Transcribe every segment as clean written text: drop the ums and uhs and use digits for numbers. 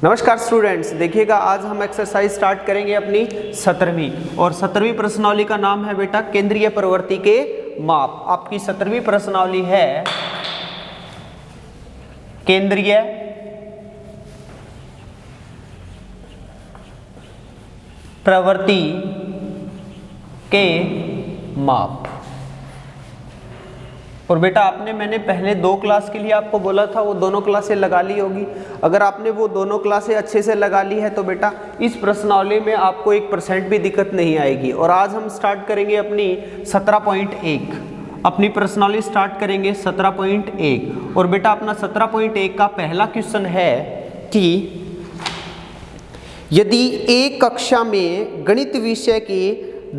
नमस्कार स्टूडेंट्स, देखिएगा आज हम एक्सरसाइज स्टार्ट करेंगे अपनी 17वीं और 17वीं प्रश्नावली का नाम है बेटा केंद्रीय प्रवृत्ति के माप। आपकी 17वीं प्रश्नावली है केंद्रीय प्रवृत्ति के माप। और बेटा मैंने पहले 2 क्लास के लिए आपको बोला था, वो दोनों क्लासें लगा ली होगी। अगर आपने वो दोनों क्लासें अच्छे से लगा ली है तो बेटा इस प्रश्नावली में आपको 1% भी दिक्कत नहीं आएगी। और आज हम स्टार्ट करेंगे अपनी 17.1 अपनी प्रश्नावली स्टार्ट करेंगे 17.1। और बेटा अपना 17.1 का पहला क्वेश्चन है कि यदि एक कक्षा में गणित विषय के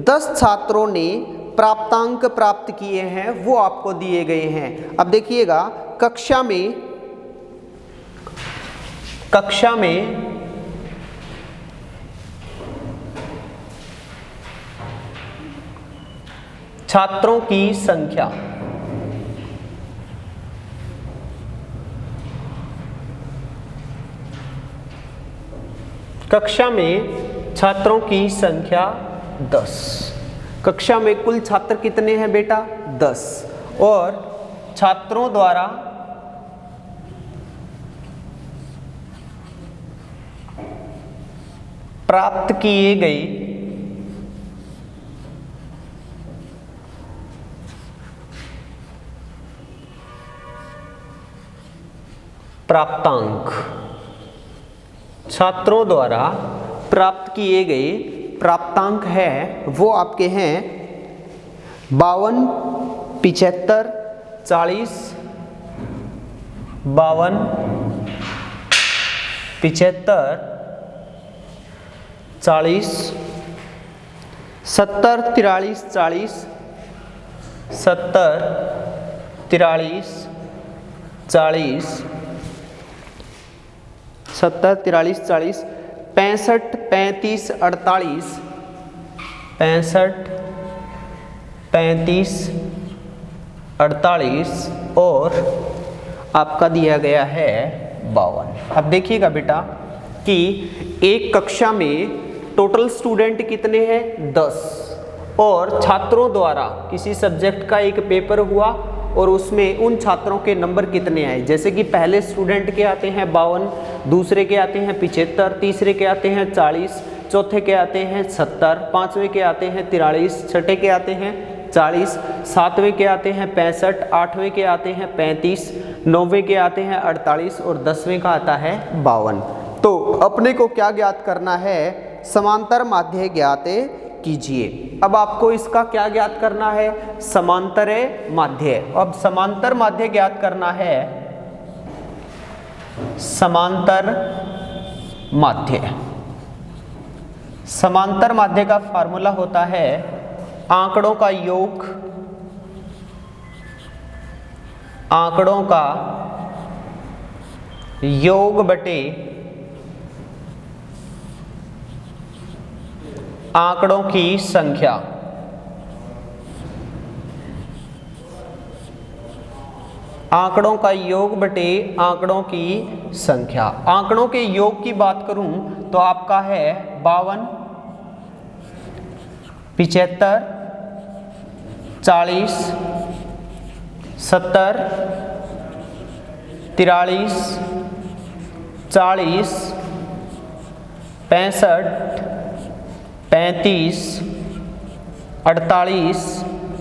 10 छात्रों ने प्राप्तांक प्राप्त किए हैं, वो आपको दिए गए हैं। अब देखिएगा कक्षा में छात्रों की संख्या कक्षा में छात्रों की संख्या 10। कक्षा में कुल छात्र कितने हैं बेटा? 10। और छात्रों द्वारा प्राप्त किए गए प्राप्तांक, छात्रों द्वारा प्राप्त किए गए प्राप्तांक है वो आपके हैं 52, 75, 40, 52, 75, 40, 70, 43, 40, 70, 43, 40, 70, 43, 40, 65, 35, 48, 65, 35, 48 और आपका दिया गया है 52। अब देखिएगा बेटा कि एक कक्षा में टोटल स्टूडेंट कितने हैं? 10। और छात्रों द्वारा किसी सब्जेक्ट का एक पेपर हुआ और उसमें उन छात्रों के नंबर कितने आए। जैसे कि पहले स्टूडेंट के आते हैं 52, दूसरे के आते हैं 75, तीसरे के आते हैं 40, चौथे के आते हैं 70, पांचवें के आते हैं 43, छठे के आते हैं 40, सातवें के आते हैं 65, आठवें के आते हैं 35, नौवें के आते हैं 48 और 10वें का आता है 52। तो अपने को क्या ज्ञात करना है? समांतर माध्य ज्ञात कीजिए। अब आपको इसका क्या ज्ञात करना है? समांतर माध्य। अब समांतर माध्य ज्ञात करना है। समांतर माध्य, समांतर माध्य का फार्मूला होता है आंकड़ों का योग, आंकड़ों का योग बटे आंकड़ों की संख्या। आंकड़ों का योग बटे आंकड़ों की संख्या। आंकड़ों के योग की बात करूं तो आपका है 52, 75, 40, 70, 43, 40, 65, 35, 48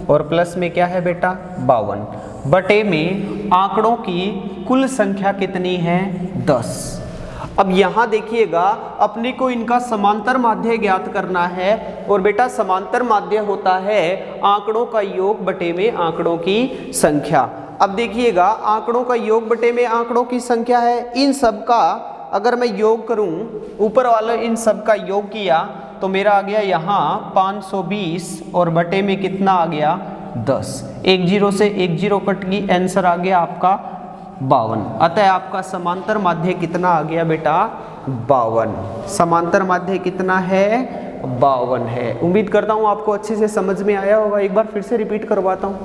और प्लस में क्या है बेटा? 52 बटे में आंकड़ों की कुल संख्या कितनी है? 10। अब यहाँ देखिएगा अपने को इनका समांतर माध्य ज्ञात करना है। और बेटा समांतर माध्य होता है आंकड़ों का योग बटे में आंकड़ों की संख्या। अब देखिएगा आंकड़ों का योग बटे में आंकड़ों की संख्या है। इन सब का अगर मैं योग करूं, ऊपर वाला इन सब का योग किया तो मेरा आ गया यहाँ 520 और बटे में कितना आ गया? 10। एक जीरो से एक जीरो कट गई, आंसर आ गया आपका 52। अतः आपका समांतर माध्य कितना आ गया बेटा? 52। समांतर माध्य कितना है? 52 है। उम्मीद करता हूँ आपको अच्छे से समझ में आया होगा। एक बार फिर से रिपीट करवाता हूँ।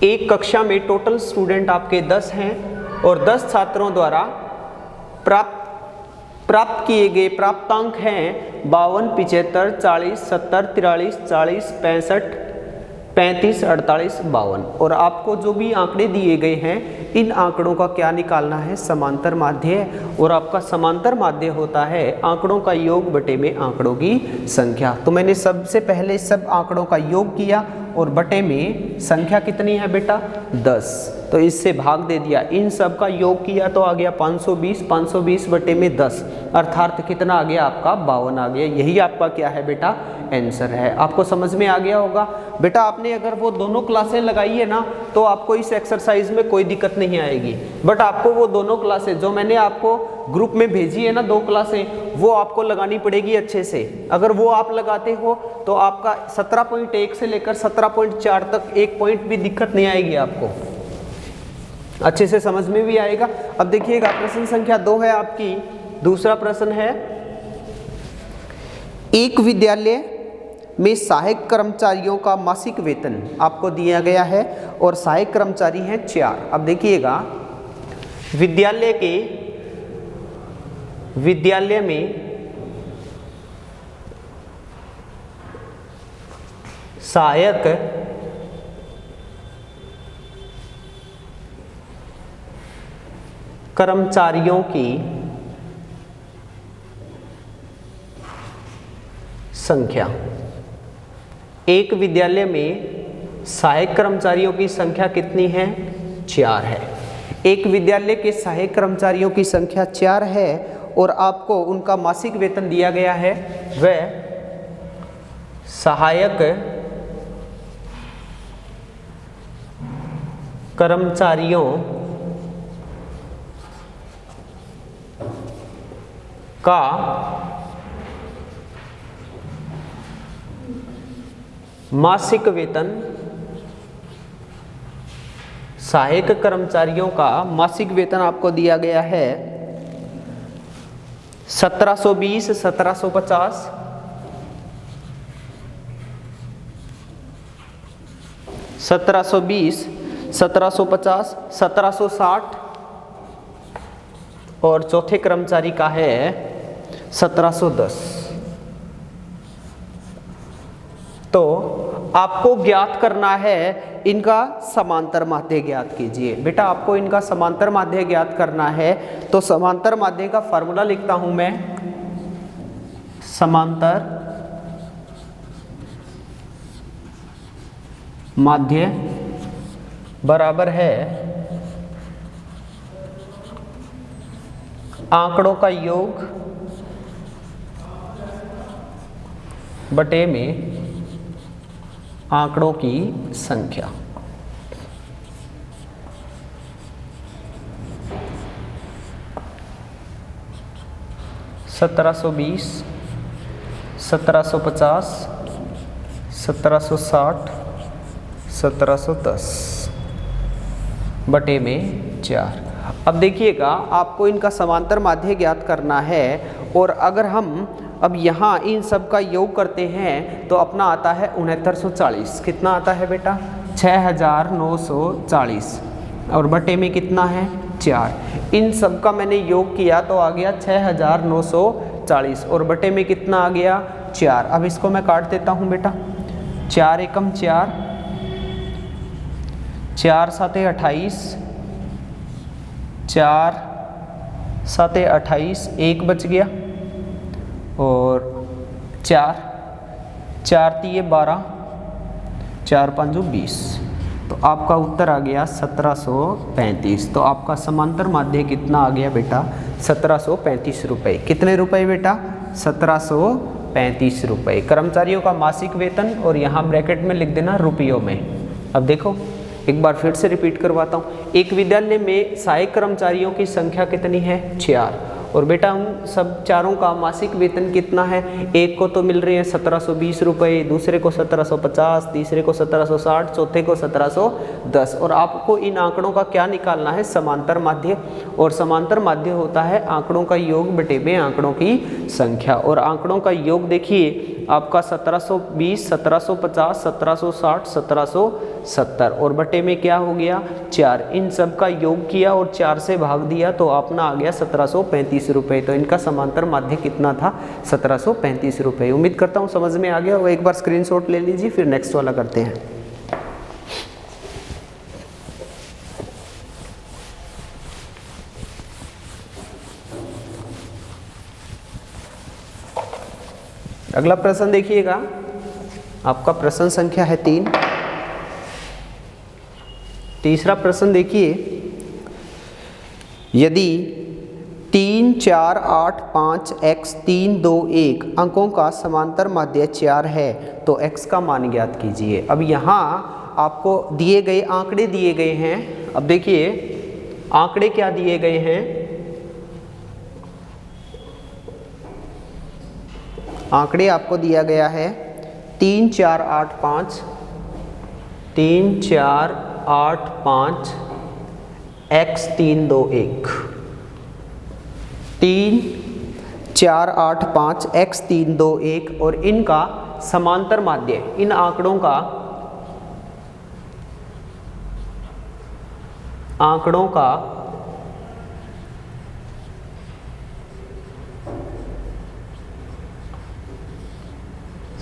एक कक्षा में टोटल स्टूडेंट आपके 10 हैं और 10 छात्रों द्वारा प्राप्त प्राप्त किए गए प्राप्तांक हैं 52, 75, 40, 70, 43, 40, 65, 35, 48, 52। और आपको जो भी आंकड़े दिए गए हैं इन आंकड़ों का क्या निकालना है, समांतर माध्य। और आपका समांतर माध्य होता है आंकड़ों का योग बटे में आंकड़ों की संख्या। तो मैंने सबसे पहले सब आंकड़ों का योग किया और बटे में संख्या कितनी है बेटा 10, तो इससे भाग दे दिया। इन सब का योग किया तो आ गया 520, 520 बटे में 10 अर्थात कितना आ गया आपका 52 आ गया। यही आपका क्या है बेटा आंसर है। आपको समझ में आ गया होगा बेटा। आपने अगर वो दोनों क्लासें लगाई है ना तो आपको इस एक्सरसाइज में कोई दिक्कत नहीं आएगी। बट आपको वो दोनों क्लासें जो मैंने आपको ग्रुप में भेजी है ना 2 क्लासें, वो आपको लगानी पड़ेगी अच्छे से। अगर वो आप लगाते हो तो आपका 17.1 से लेकर 17.4 तक एक पॉइंट भी दिक्कत नहीं आएगी, आपको अच्छे से समझ में भी आएगा। अब देखिएगा प्रश्न संख्या 2 है आपकी। दूसरा प्रश्न है, एक विद्यालय में सहायक कर्मचारियों का मासिक वेतन आपको दिया गया है और सहायक कर्मचारी हैं 4। अब देखिएगा विद्यालय में सहायक कर्मचारियों की संख्या, एक विद्यालय में सहायक कर्मचारियों की संख्या कितनी है 4 है। एक विद्यालय के सहायक कर्मचारियों की संख्या 4 है और आपको उनका मासिक वेतन दिया गया है वह सहायक कर्मचारियों का मासिक वेतन, सहायक कर्मचारियों का मासिक वेतन आपको दिया गया है 1720, 1750, 1720, 1750, 1760 और चौथे कर्मचारी का है 1710। तो आपको ज्ञात करना है इनका समांतर माध्य ज्ञात कीजिए। बेटा आपको इनका समांतर माध्य ज्ञात करना है तो समांतर माध्य का फॉर्मूला लिखता हूं मैं। समांतर माध्य बराबर है आंकड़ों का योग बटे में आंकड़ों की संख्या। सत्रह सौ 1750, 1760, 1710 बटे में 4। अब देखिएगा आपको इनका समांतर माध्य ज्ञात करना है और अगर हम अब यहाँ इन सब का योग करते हैं तो अपना आता है 6940। कितना आता है बेटा 6940 और बटे में कितना है 4। इन सब का मैंने योग किया तो आ गया 6940 और बटे में कितना आ गया 4। अब इसको मैं काट देता हूँ बेटा। 4 एकम 4, 4 साते 28, 4 साते 28, 1 बच गया और 4 3 12, 4 5 20। तो आपका उत्तर आ गया 1735। तो आपका समांतर माध्य कितना आ गया बेटा 1735 रुपये। कितने रुपए बेटा 1735 रुपये। कर्मचारियों का मासिक वेतन और यहाँ ब्रैकेट में लिख देना रुपयों में। अब देखो एक बार फिर से रिपीट करवाता हूँ। एक विद्यालय में सहायक कर्मचारियों की संख्या कितनी है 4 और बेटा उन सब चारों का मासिक वेतन कितना है। एक को तो मिल रहे हैं 1720 रुपये, दूसरे को 1750, तीसरे को 1760, चौथे को 1710 और आपको इन आंकड़ों का क्या निकालना है समांतर माध्य। और समांतर माध्य होता है आंकड़ों का योग बटे में आंकड़ों की संख्या। और आंकड़ों का योग देखिए आपका 1720, 1750, 1760, 1770 और बटे में क्या हो गया 4। इन सब का योग किया और 4 से भाग दिया तो अपना आ गया 1735 रुपये, तो इनका समांतर माध्य कितना था 1735 रुपये। उम्मीद करता हूँ समझ में आ गया। वो एक बार स्क्रीनशॉट ले लीजिए, फिर नेक्स्ट वाला करते हैं। अगला प्रश्न देखिएगा, आपका प्रश्न संख्या है 3। तीसरा प्रश्न देखिए, यदि 3, 4, 8, 5, x 3, 2, 1 अंकों का समांतर माध्य 4 है तो x का मान ज्ञात कीजिए। अब यहाँ आपको दिए गए आंकड़े दिए गए हैं। अब देखिए आंकड़े क्या दिए गए हैं, आंकड़े आपको दिया गया है 3, 4, 8, 5, 3, 4, 8, 5 x 3, 2, 1, 3, 4, 8, 5 x 3, 2, 1 और इनका समांतर माध्य, इन आंकड़ों का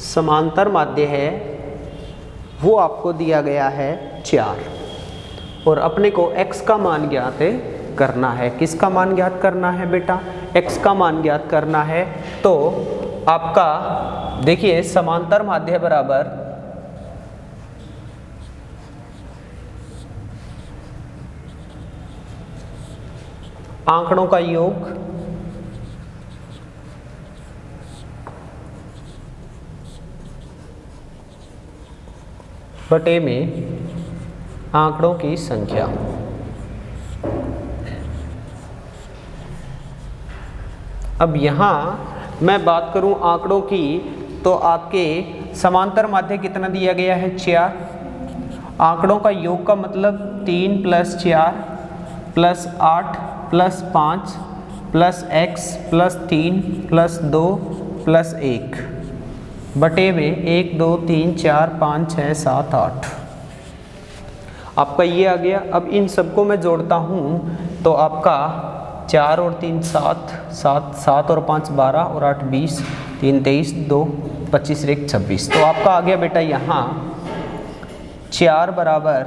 समांतर माध्य है वो आपको दिया गया है 4 और अपने को x का मान ज्ञात करना है। किसका मान ज्ञात करना है बेटा? x का मान ज्ञात करना है। तो आपका देखिए समांतर माध्य बराबर आंकड़ों का योग बटे में आंकड़ों की संख्या। अब यहाँ मैं बात करूँ आंकड़ों की, तो आपके समांतर माध्य कितना दिया गया है 4। आंकड़ों का योग का मतलब 3 + 4 + 8 + 5 + x + 3 + 2 + 1 बटे में 1, 2, 3, 4, 5, 6, 7, 8 आपका ये आ गया। अब इन सबको मैं जोड़ता हूँ तो आपका 4 और 3 7, 7 और 5 12 और 8 20, 3 23, 2 25 1 26। तो आपका आ गया बेटा यहाँ 4 बराबर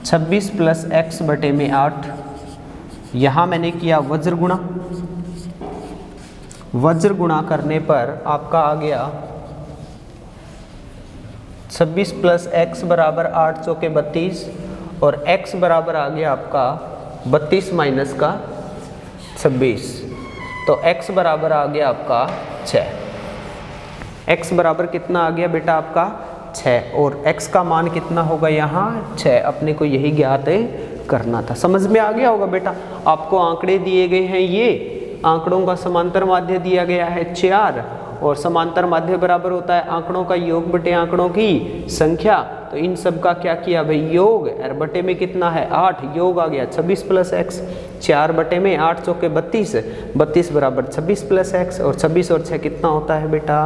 26 + x बटे में 8। यहाँ मैंने किया वज्र गुणा, वज्र गुणा करने पर आपका आ गया 26 + x बराबर 8 चौके 32 और x बराबर आ गया आपका 32 माइनस का 26, तो x बराबर आ गया आपका 6। x बराबर कितना आ गया बेटा आपका 6 और x का मान कितना होगा यहाँ 6। अपने को यही ज्ञात करना था। समझ में आ गया होगा बेटा। आपको आंकड़े दिए गए हैं, ये आंकड़ों का समांतर माध्य दिया गया है 4 और समांतर माध्य बराबर होता है आंकड़ों का योग बटे आंकड़ों की संख्या। तो इन सब का क्या किया भाई योग, और बटे में कितना है 8, योग आ गया 26 + x। 4 बटे में 8 चौके 32, 32 बराबर 26 + x और 26 और 6 कितना होता है बेटा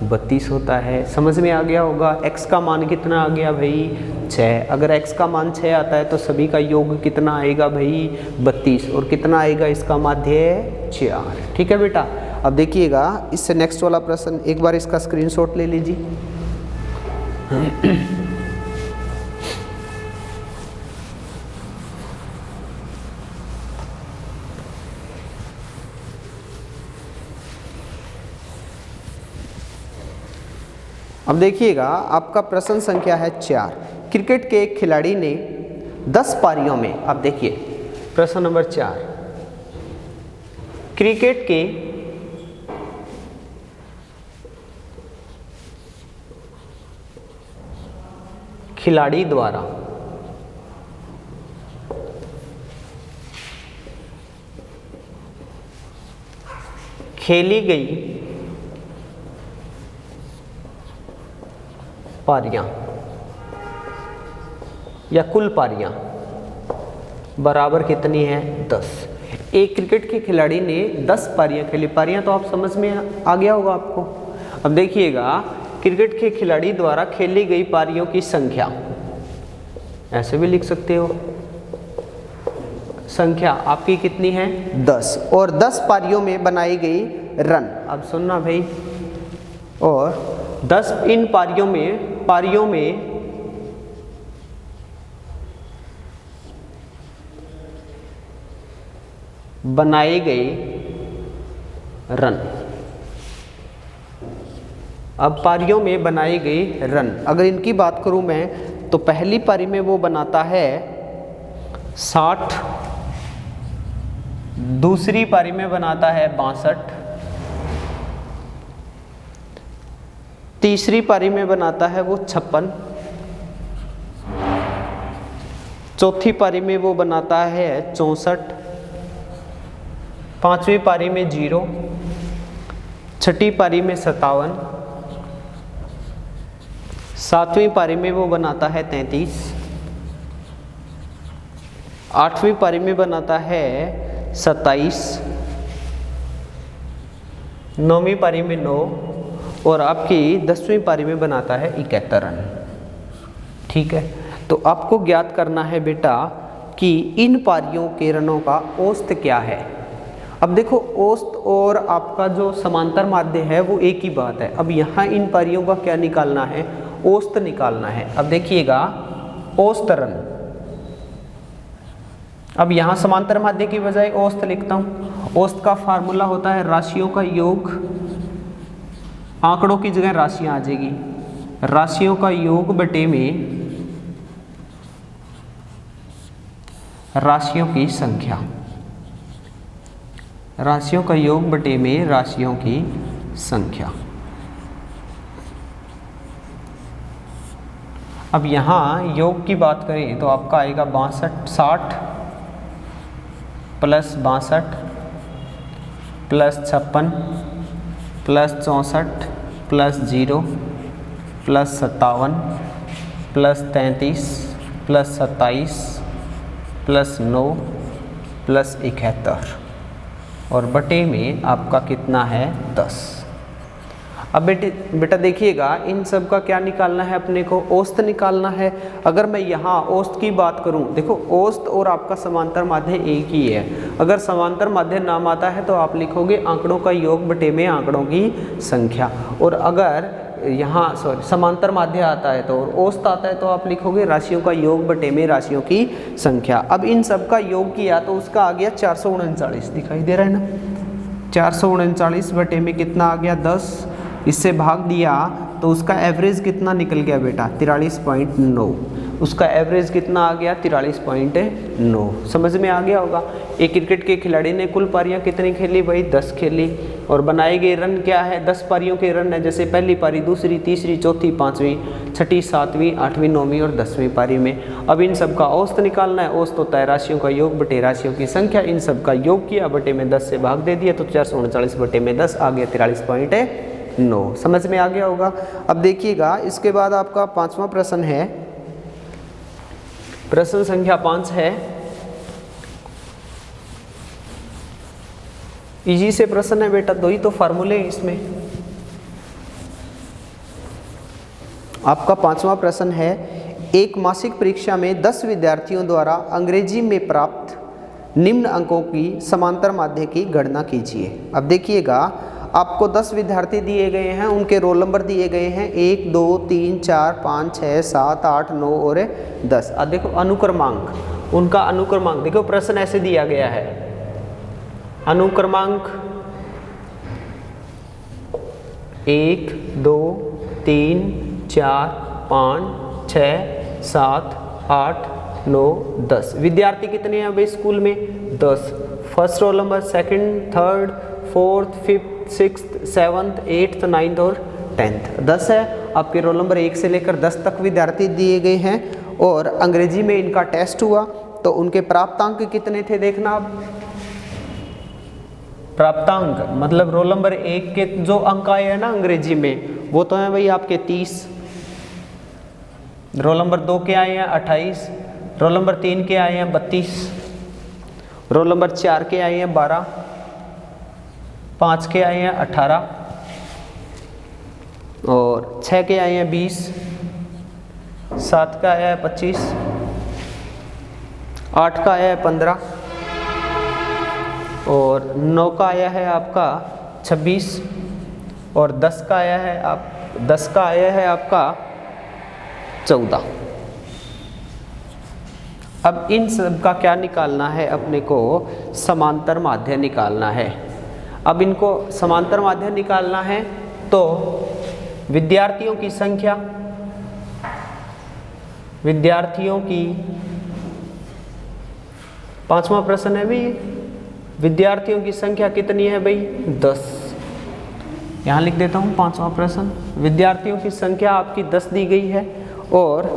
32 होता है। समझ में आ गया होगा। x का मान कितना आ गया भाई 6। अगर x का मान 6 आता है तो सभी का योग कितना आएगा भाई 32 और कितना आएगा इसका माध्य 4। ठीक है बेटा। अब देखिएगा इससे नेक्स्ट वाला प्रश्न, एक बार इसका स्क्रीनशॉट ले लीजिए। अब देखिएगा आपका प्रश्न संख्या है 4। क्रिकेट के एक खिलाड़ी ने 10 पारियों में, अब देखिए प्रश्न नंबर 4, क्रिकेट के खिलाड़ी द्वारा खेली गई पारियां या कुल पारियां बराबर कितनी है 10। एक क्रिकेट के खिलाड़ी ने 10 पारियां खेली। पारियां तो आप समझ में आ गया होगा आपको। अब देखिएगा क्रिकेट के खिलाड़ी द्वारा खेली गई पारियों की संख्या, ऐसे भी लिख सकते हो संख्या आपकी कितनी है 10 और 10 पारियों में बनाई गई रन। अब सुनना भाई, और 10 इन पारियों में बनाए गए रन। अब पारियों में बनाई गई रन, अगर इनकी बात करूं मैं तो पहली पारी में वो बनाता है 60, दूसरी पारी में बनाता है 62, तीसरी पारी में बनाता है वो 56, चौथी पारी में वो बनाता है 64, पांचवी पारी में 0, छठी पारी में 57, सातवीं पारी में वो बनाता है 33, आठवीं पारी में बनाता है 27, नौवीं पारी में 9 और आपकी 10वीं पारी में बनाता है 71 रन। ठीक है, तो आपको ज्ञात करना है बेटा कि इन पारियों के रनों का औसत क्या है। अब देखो, औसत और आपका जो समांतर माध्य है वो एक ही बात है। अब यहाँ इन पारियों का क्या निकालना है, औसत निकालना है। अब देखिएगा, औसत रन, अब यहाँ समांतर माध्य की बजाय औसत लिखता हूँ। औसत का फार्मूला होता है राशियों का योग, आंकड़ों की जगह राशियां आ जाएगी, राशियों का योग बटे में राशियों की संख्या, राशियों का योग बटे में राशियों की संख्या। अब यहाँ योग की बात करें तो आपका आएगा 60 plus 62 plus 56 plus 64 plus 0 plus 57 plus 33 plus 27 plus 9 plus 71 और बटे में आपका कितना है 10। अब बेटा देखिएगा, इन सब का क्या निकालना है, अपने को औसत निकालना है। अगर मैं यहाँ औसत की बात करूँ, देखो औसत और आपका समांतर माध्य एक ही है। अगर समांतर माध्य नाम आता है तो आप लिखोगे आंकड़ों का योग बटे में आंकड़ों की संख्या, और अगर यहाँ समांतर माध्य आता है तो, और औसत आता है तो आप लिखोगे राशियों का योग बटे में राशियों की संख्या। अब इन सब का योग किया तो उसका आ गया 439, दिखाई दे रहा है ना, 439 बटे में कितना आ गया 10, इससे भाग दिया तो उसका एवरेज कितना निकल गया बेटा 43.9, उसका एवरेज कितना आ गया 43.9। समझ में आ गया होगा। एक क्रिकेट के खिलाड़ी ने कुल पारियां कितनी खेली भाई 10 खेली, और बनाए गए रन क्या है 10 पारियों के रन है, जैसे पहली पारी, दूसरी, तीसरी, चौथी, पांचवी, छठी, सातवीं, आठवीं, नौवीं और 10वीं पारी में। अब इन सब का औसत निकालना है। औसत होता है राशियों का योग बटे राशियों की संख्या। इन सब का योग किया, बटे में 10 से भाग दे दिया तो 439 बटे में 10 आ गया 43.9। समझ में आ गया होगा। अब देखिएगा, इसके बाद आपका 5वां प्रश्न है, प्रश्न संख्या 5 है। इजी से प्रश्न है बेटा, दो ही तो फार्मूले हैं इसमें। आपका 5वां प्रश्न है, एक मासिक परीक्षा में 10 विद्यार्थियों द्वारा अंग्रेजी में प्राप्त निम्न अंकों की समांतर माध्य की गणना कीजिए। अब देखिएगा, आपको 10 विद्यार्थी दिए गए हैं, उनके रोल नंबर दिए गए हैं 1 2 3 4 5 6 7 8 9 और 10। अब देखो अनुक्रमांक, उनका अनुक्रमांक देखो, प्रश्न ऐसे दिया गया है, अनुक्रमांक 1 2 3 4 5 6 7 8 9 10। विद्यार्थी कितने हैं भाई स्कूल में 10। First roll number, second, third, fourth, fifth, sixth, seventh, eighth, ninth और 10th 10 है। आपके रोल नंबर 1 से लेकर 10 तक विद्यार्थी दिए गए हैं, और अंग्रेजी में इनका टेस्ट हुआ तो उनके प्राप्तांक कितने थे देखना। आप प्राप्तांक मतलब रोल नंबर 1 के जो अंक आए हैं ना अंग्रेजी में, वो तो है भाई आपके 30, रोल नंबर 2 के आए हैं 28, रोल नंबर 3 के आए हैं 32, रोल नंबर 4 के आए हैं 12, 5 के आए हैं 18 और 6 के आए हैं 20, 7 का आया है 25, 8 का आया है 15 और 9 का आया है आपका 26 और 10 का आया है आपका 14। अब इन सब का क्या निकालना है, अपने को समांतर माध्य निकालना है। अब इनको समांतर माध्य निकालना है तो विद्यार्थियों की पांचवा प्रश्न है भाई, विद्यार्थियों की संख्या कितनी है भाई 10। यहाँ लिख देता हूँ पांचवा प्रश्न, विद्यार्थियों की संख्या आपकी 10 दी गई है और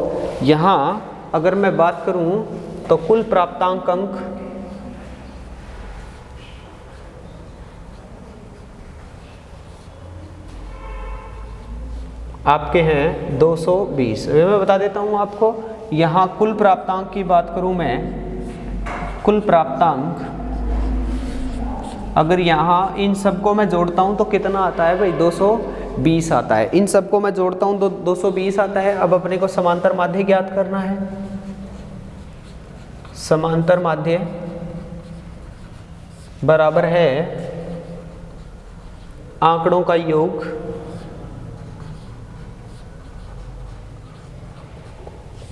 यहाँ अगर मैं बात करूँ तो कुल प्राप्तांक अंक आपके हैं 220। मैं बता देता हूँ आपको, यहाँ कुल प्राप्तांक की बात करूँ मैं, कुल प्राप्तांक अगर यहाँ इन सबको मैं जोड़ता हूँ तो कितना आता है भाई 220 आता है। इन सबको मैं जोड़ता हूँ तो 220 आता है। अब अपने को समांतर माध्य ज्ञात करना है। समांतर माध्य बराबर है आंकड़ों का योग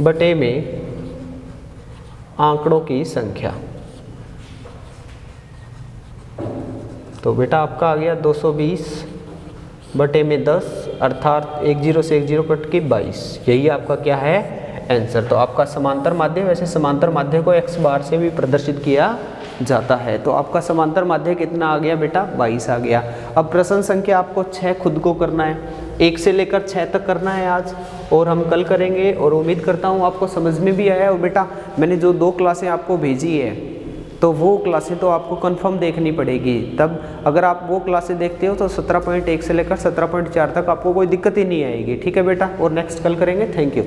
बटे में आंकड़ों की संख्या। तो बेटा आपका आ गया 220 बटे में 10 अर्थात 10 से 10 कट के 22। यही आपका क्या है आंसर। तो आपका समांतर माध्य, वैसे समांतर माध्य को x बार से भी प्रदर्शित किया जाता है। तो आपका समांतर माध्य कितना आ गया बेटा 22 आ गया। अब प्रश्न संख्या आपको 6 खुद को करना है, 1 से लेकर 6 तक करना है आज, और हम कल करेंगे। और उम्मीद करता हूँ आपको समझ में भी आया। और बेटा मैंने जो 2 क्लासें आपको भेजी है तो वो क्लासें तो आपको कंफर्म देखनी पड़ेगी। तब अगर आप वो क्लासें देखते हो तो 17.1 से लेकर 17.4 तक आपको कोई दिक्कत ही नहीं आएगी। ठीक है बेटा, और नेक्स्ट कल करेंगे। Thank you.